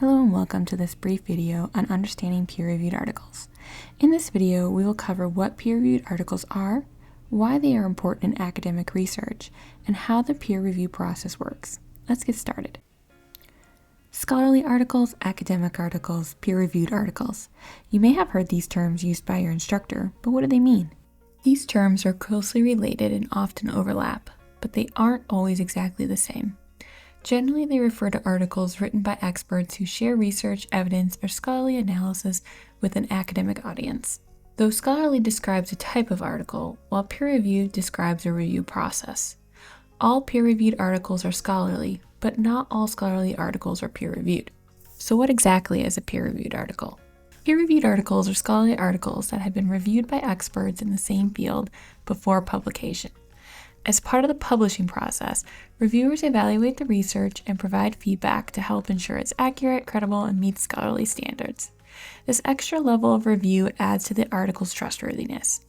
Hello and welcome to this brief video on understanding peer-reviewed articles. In this video, we will cover what peer-reviewed articles are, why they are important in academic research, and how the peer review process works. Let's get started. Scholarly articles, academic articles, peer-reviewed articles. You may have heard these terms used by your instructor, but what do they mean? These terms are closely related and often overlap, but they aren't always exactly the same. Generally, they refer to articles written by experts who share research, evidence, or scholarly analysis with an academic audience. Though scholarly describes a type of article, while peer-reviewed describes a review process. All peer-reviewed articles are scholarly, but not all scholarly articles are peer-reviewed. So what exactly is a peer-reviewed article? Peer-reviewed articles are scholarly articles that have been reviewed by experts in the same field before publication. As part of the publishing process, reviewers evaluate the research and provide feedback to help ensure it's accurate, credible, and meets scholarly standards. This extra level of review adds to the article's trustworthiness.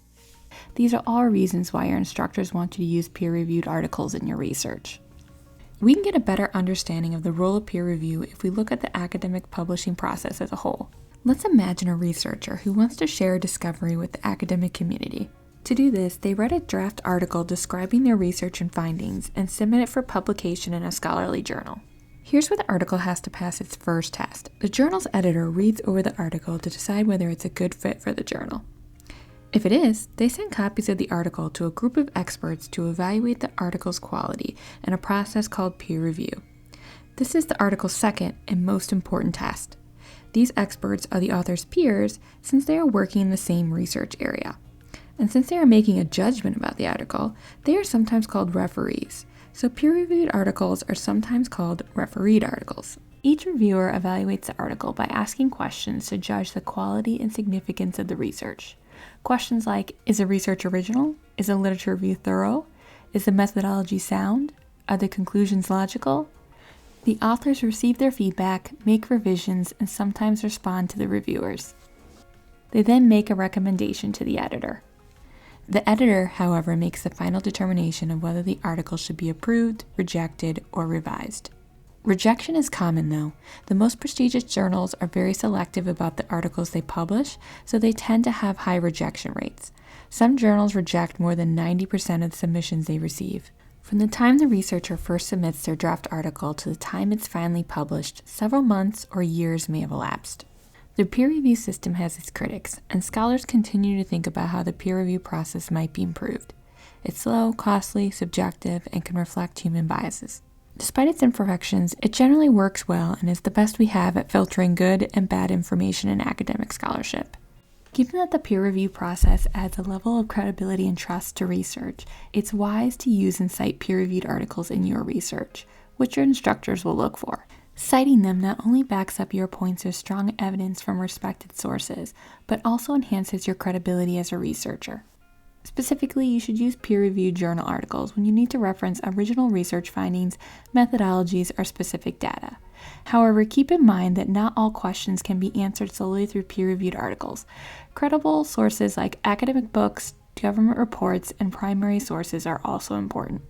These are all reasons why your instructors want you to use peer-reviewed articles in your research. We can get a better understanding of the role of peer review if we look at the academic publishing process as a whole. Let's imagine a researcher who wants to share a discovery with the academic community. To do this, they write a draft article describing their research and findings and submit it for publication in a scholarly journal. Here's where the article has to pass its first test. The journal's editor reads over the article to decide whether it's a good fit for the journal. If it is, they send copies of the article to a group of experts to evaluate the article's quality in a process called peer review. This is the article's second and most important test. These experts are the author's peers since they are working in the same research area. And since they are making a judgment about the article, they are sometimes called referees. So peer-reviewed articles are sometimes called refereed articles. Each reviewer evaluates the article by asking questions to judge the quality and significance of the research. Questions like, is the research original? Is the literature review thorough? Is the methodology sound? Are the conclusions logical? The authors receive their feedback, make revisions, and sometimes respond to the reviewers. They then make a recommendation to the editor. The editor, however, makes the final determination of whether the article should be approved, rejected, or revised. Rejection is common though. The most prestigious journals are very selective about the articles they publish, so they tend to have high rejection rates. Some journals reject more than 90% of the submissions they receive. From the time the researcher first submits their draft article to the time it's finally published, several months or years may have elapsed. The peer review system has its critics, and scholars continue to think about how the peer review process might be improved. It's slow, costly, subjective, and can reflect human biases. Despite its imperfections, it generally works well and is the best we have at filtering good and bad information in academic scholarship. Given that the peer review process adds a level of credibility and trust to research, it's wise to use and cite peer-reviewed articles in your research, which your instructors will look for. Citing them not only backs up your points as strong evidence from respected sources, but also enhances your credibility as a researcher. Specifically, you should use peer-reviewed journal articles when you need to reference original research findings, methodologies, or specific data. However, keep in mind that not all questions can be answered solely through peer-reviewed articles. Credible sources like academic books, government reports, and primary sources are also important.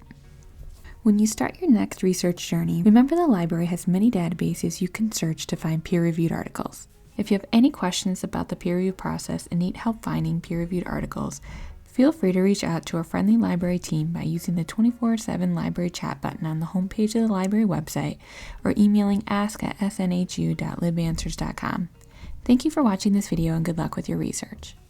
When you start your next research journey, remember the library has many databases you can search to find peer-reviewed articles. If you have any questions about the peer review process and need help finding peer-reviewed articles, feel free to reach out to a friendly library team by using the 24/7 library chat button on the homepage of the library website or emailing ask@snhu.libanswers.com. Thank you for watching this video and good luck with your research.